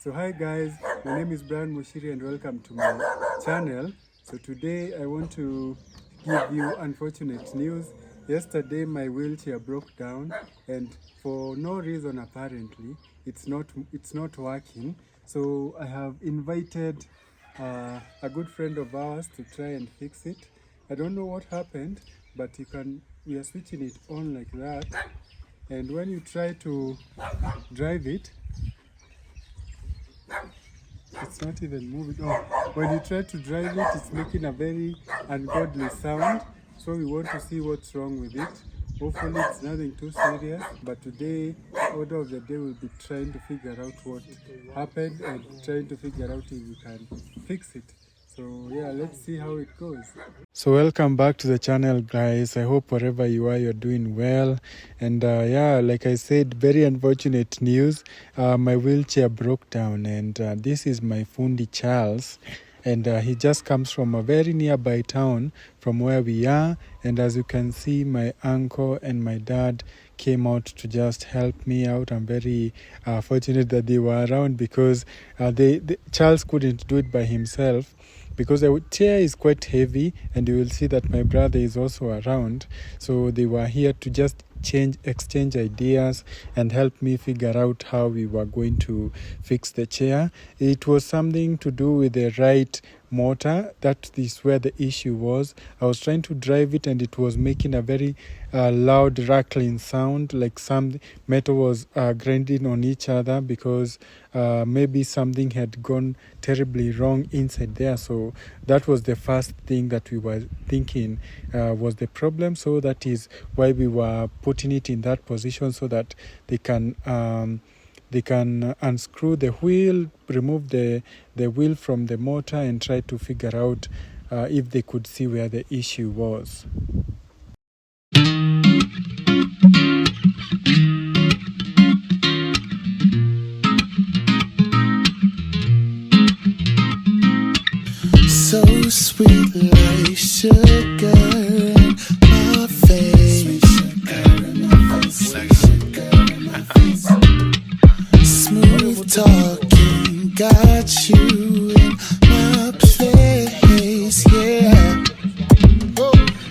So hi guys, my name is Brian Mushiri and welcome to my channel. So today I want to give you unfortunate news. Yesterday my wheelchair broke down and for no reason apparently it's not working. So I have invited a good friend of ours to try and fix it. I don't know what happened, but we are switching it on like that, and when you try to drive it, it's not even moving. Oh, when you try to drive it, it's making a very ungodly sound. So we want to see what's wrong with it. Hopefully it's nothing too serious, but today, order of the day, we'll be trying to figure out what happened and trying to figure out if we can fix it. So yeah, let's see how it goes. So welcome back to the channel, guys. I hope wherever you are, you're doing well. And yeah, like I said, very unfortunate news. My wheelchair broke down, and this is my fundi Charles. And he just comes from a very nearby town from where we are. And as you can see, my uncle and my dad came out to just help me out. I'm very fortunate that they were around because Charles couldn't do it by himself, because the chair is quite heavy, and you will see that my brother is also around. So they were here to just exchange ideas and help me figure out how we were going to fix the chair. It was something to do with the right motor. That is where the issue was. I was trying to drive it and it was making a very loud rattling sound, like some metal was grinding on each other, because maybe something had gone terribly wrong inside there. So that was the first thing that we were thinking was the problem. So that is why we were putting it in that position, so that they can unscrew the wheel, remove the wheel from the motor, and try to figure out if they could see where the issue was. So sweet like sugar in my face. Sweet sugar in my face. Smooth talking got you in my place, yeah.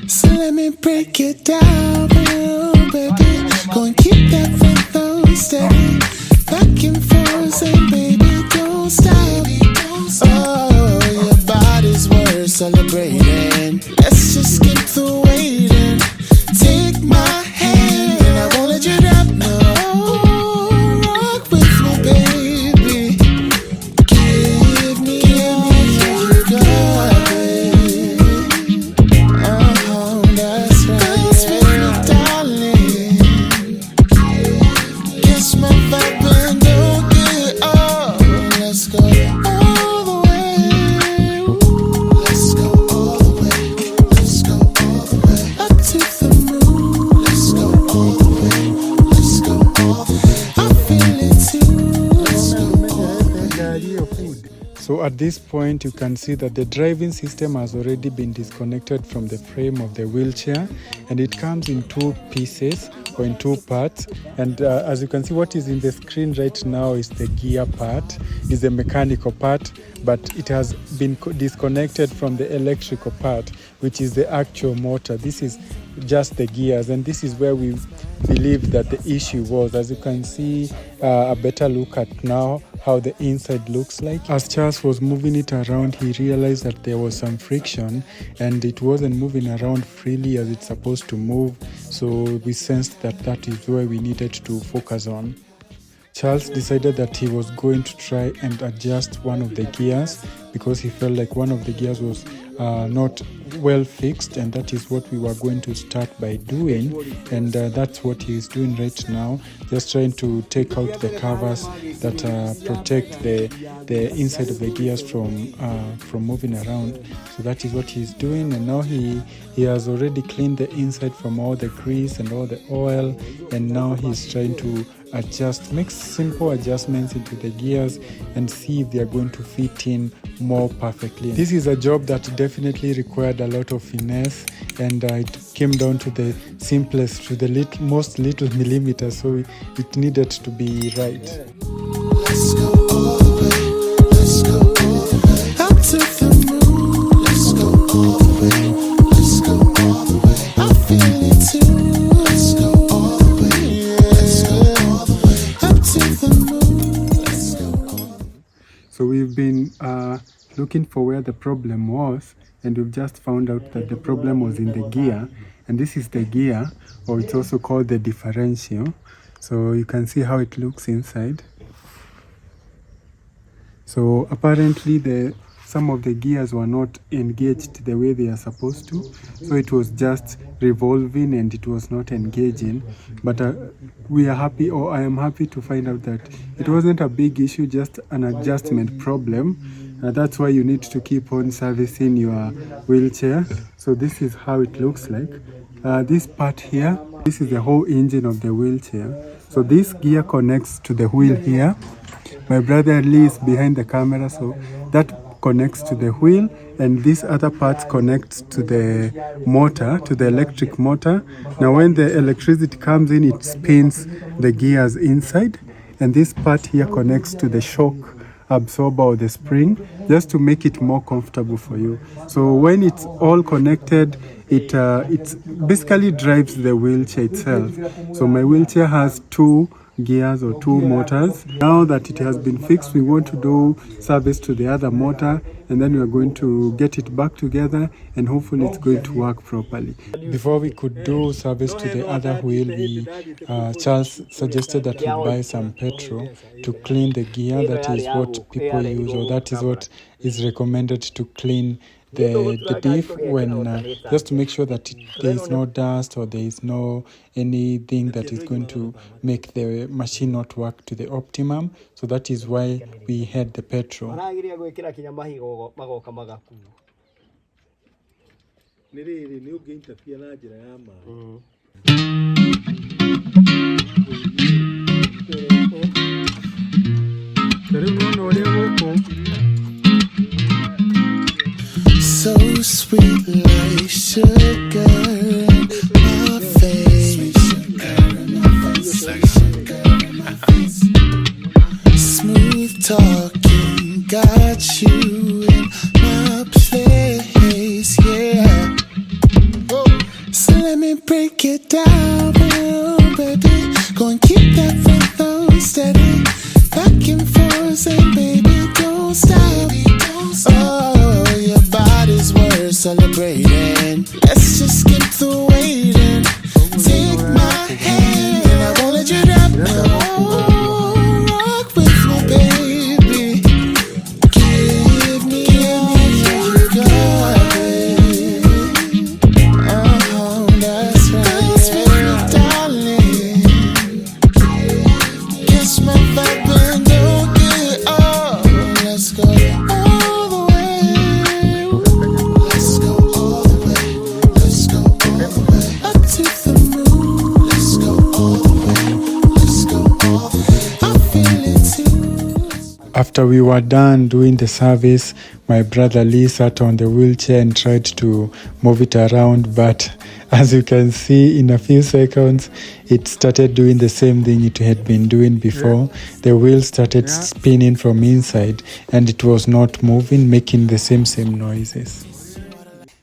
So let me break it down, baby. Go and keep that rhythm steady. Back and forth, and baby, don't stop. Oh, your body's worth celebrating. Let's just get through waiting. Take my hand, and I won't let you down. No, rock with me, baby. Give me all you got, baby. Oh, that's right. Dance with me, darling. Catch my vibe and don't get off. Let's go. So at this point, you can see that the driving system has already been disconnected from the frame of the wheelchair, and it comes in two pieces or in two parts. And as you can see, what is in the screen right now is the gear part, is the mechanical part, but it has been disconnected from the electrical part, which is the actual motor. This is just the gears, and this is where we believe that the issue was. As you can see, a better look at now how the inside looks like. As Charles was moving it around, he realized that there was some friction and it wasn't moving around freely as it's supposed to move. So we sensed that that is where we needed to focus on. Charles decided that he was going to try and adjust one of the gears, because he felt like one of the gears was not well fixed, and that is what we were going to start by doing. And that's what he is doing right now, just trying to take out the covers that protect the inside of the gears from moving around. So that is what he's doing, and now he has already cleaned the inside from all the grease and all the oil, and now he's trying to make simple adjustments into the gears and see if they are going to fit in more perfectly. This is a job that definitely required a lot of finesse, and it came down to the simplest, to the most little millimeter, so it needed to be right. Let's go all the way. So we've been looking for where the problem was, and we've just found out that the problem was in the gear, and this is the gear, or it's also called the differential. So you can see how it looks inside. So apparently some of the gears were not engaged the way they are supposed to, so it was just revolving and it was not engaging. But we are happy, or I am happy to find out that it wasn't a big issue, just an adjustment problem. That's why you need to keep on servicing your wheelchair. So this is how it looks like. This part here, this is the whole engine of the wheelchair. So this gear connects to the wheel here. My brother Lee is behind the camera, so that connects to the wheel, and this other part connects to the motor, to the electric motor. Now when the electricity comes in, it spins the gears inside, and this part here connects to the shock absorber or the spring, just to make it more comfortable for you. So when it's all connected, it basically drives the wheelchair itself. So my wheelchair has 2 gears or 2 motors. Now that it has been fixed, we want to do service to the other motor, and then we are going to get it back together, and hopefully it's going to work properly. Before we could do service to the other wheel, Charles suggested that we buy some petrol to clean the gear. That is what people use, or that is what is recommended to clean the diff, when just to make sure that there is no dust or there is no anything that is going to make the machine not work to the optimum. So that is why we had the petrol. So sweet like sugar in my face. Smooth talking got you in my place, yeah. So let me break it down, oh, baby. Go and keep that rhythm steady. Back and forth, and baby, don't stop. Oh, your body's worth celebrating. Let's just skip the waiting. Take my hand, I won't let you down. Oh, rock with me, baby. Give me all you got, baby. Oh, that's right, darling. Catch my vibe and don't get oh, let's go. After we were done doing the service, my brother Lee sat on the wheelchair and tried to move it around, but as you can see, in a few seconds it started doing the same thing it had been doing before. The wheel started spinning from inside and it was not moving, making the same noises.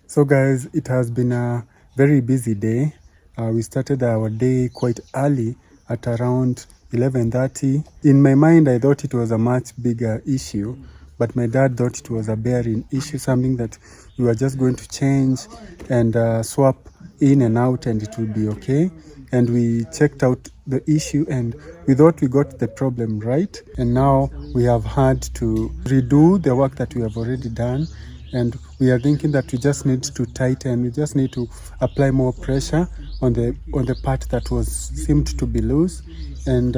So guys, it has been a very busy day. We started our day quite early at around 11:30. In my mind, I thought it was a much bigger issue, but my dad thought it was a bearing issue, something that we were just going to change and swap in and out and it would be okay. And we checked out the issue and we thought we got the problem right. And now we have had to redo the work that we have already done. And we are thinking that we just need to tighten, we just need to apply more pressure on the part that seemed to be loose. And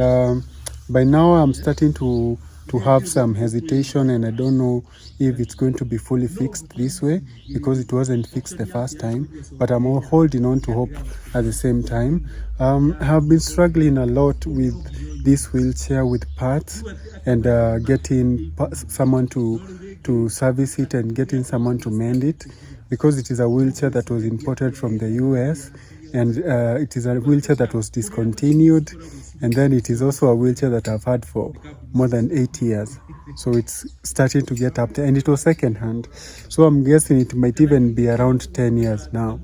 by now I'm starting to have some hesitation, and I don't know if it's going to be fully fixed this way because it wasn't fixed the first time, but I'm holding on to hope at the same time. I have been struggling a lot with this wheelchair, with parts, and getting someone to service it and getting someone to mend it, because it is a wheelchair that was imported from the US, and it is a wheelchair that was discontinued, and then it is also a wheelchair that I've had for more than 8 years. So it's starting to get up there, and it was second hand. So I'm guessing it might even be around 10 years now.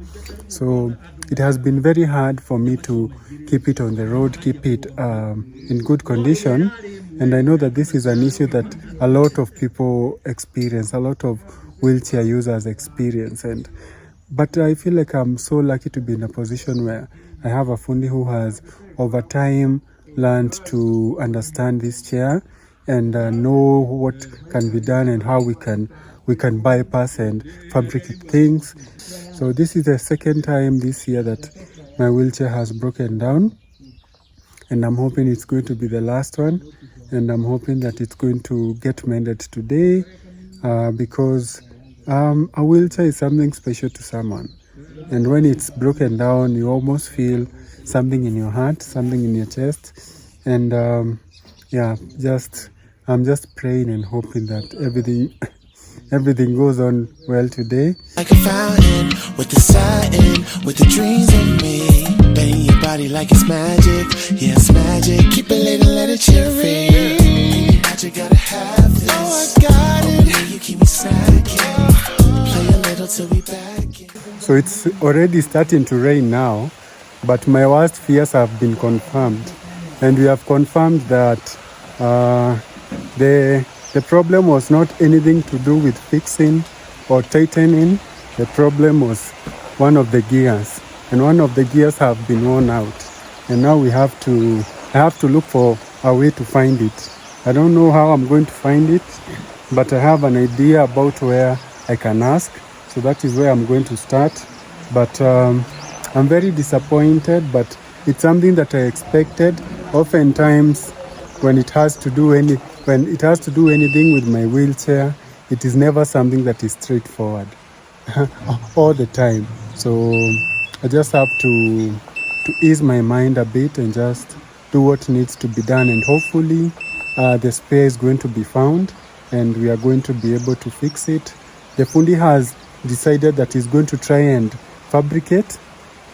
So it has been very hard for me to keep it on the road, keep it in good condition. And I know that this is an issue that a lot of people experience, a lot of wheelchair users experience. But I feel like I'm so lucky to be in a position where I have a fundi who has over time learned to understand this chair and know what can be done and how we can bypass and fabricate things. So this is the second time this year that my wheelchair has broken down, and I'm hoping it's going to be the last one, and I'm hoping that it's going to get mended today because a wheelchair is something special to someone, and when it's broken down you almost feel something in your heart, something in your chest, and I'm just praying and hoping that everything goes on well today. Like a fountain with the satin, with the dreams of me. Bang your body like it's magic. Yeah, it's magic. Keep it late and let it chill free. Magic, gotta have this. Oh, I got it. You keep me snacking. Play a little till we back in. So it's already starting to rain now, but my worst fears have been confirmed. And we have confirmed that the problem was not anything to do with fixing or tightening. The problem was one of the gears, and one of the gears have been worn out. And now I have to look for a way to find it. I don't know how I'm going to find it, but I have an idea about where I can ask. So that is where I'm going to start. But I'm very disappointed, but it's something that I expected. Oftentimes, when it has to do anything with my wheelchair, it is never something that is straightforward all the time. So I just have to ease my mind a bit and just do what needs to be done, and hopefully the spare is going to be found and we are going to be able to fix it. The fundi has decided that he's going to try and fabricate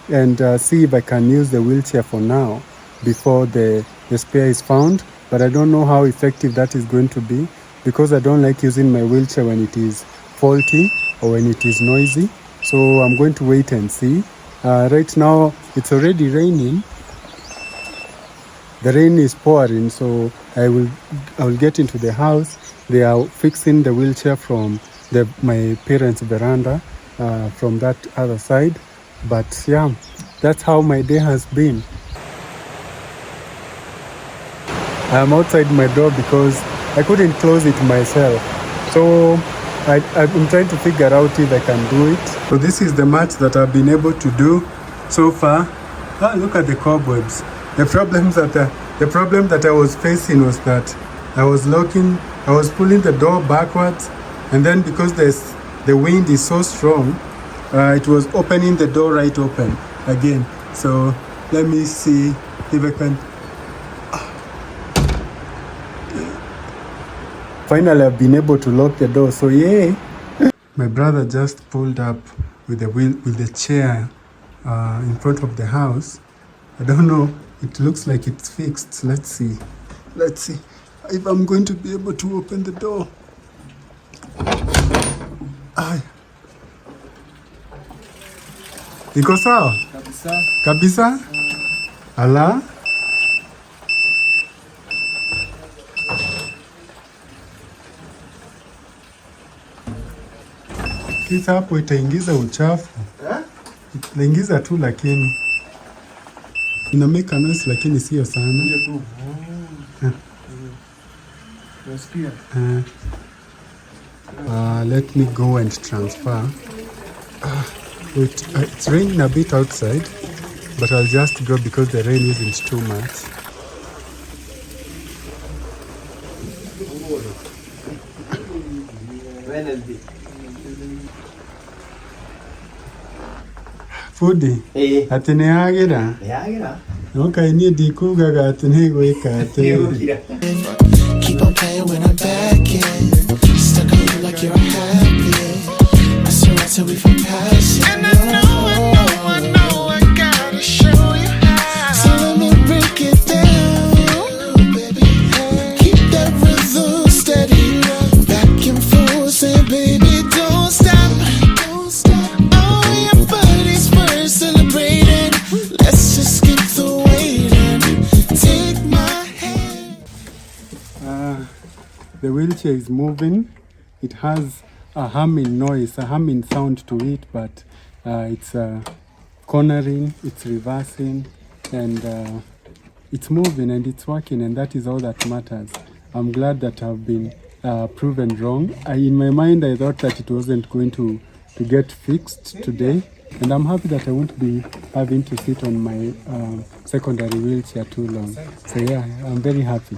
and see if I can use the wheelchair for now before the spare is found. But I don't know how effective that is going to be, because I don't like using my wheelchair when it is faulty or when it is noisy. So I'm going to wait and see. Right now it's already raining. The rain is pouring, so I will get into the house. They are fixing the wheelchair from my parents' veranda from that other side. But yeah, that's how my day has been. I'm outside my door because I couldn't close it myself. So I'm trying to figure out if I can do it. So this is the much that I've been able to do so far. Look at the cobwebs. The problem that I was facing was that I was pulling the door backwards, and then because the wind is so strong, it was opening the door right open again. So let me see if I can. Finally, I've been able to lock the door, so yay! My brother just pulled up with the chair in front of the house. I don't know, it looks like it's fixed. Let's see if I'm going to be able to open the door. Iko sawa? Kabisa? Ala? Kisa hapo itaingiza uchafu. Itaingiza tu, lakini ina make a noise, lakini sio sana. Ndio tu. Nasikia. Let me go and transfer. It's raining a bit outside, but I'll just go because the rain isn't too much. Fudi, atene agira. Okay, ni dikugaga atene gweka atene. Keep on playing when I'm back in. Stuck on you like you're happy. I surround till we from passion. And I know, I gotta show you how. So let me break it down, baby. Keep that rhythm steady. Back and forth, and baby, don't stop. Oh, your body's first celebrating. Let's just skip the waiting. Take my hand. the wheelchair is moving. It has a humming noise, a humming sound to it, but it's cornering, it's reversing, and it's moving and it's working, and that is all that matters. I'm glad that I've been proven wrong. In my mind, I thought that it wasn't going to get fixed today, and I'm happy that I won't be having to sit on my secondary wheelchair too long. So yeah, I'm very happy.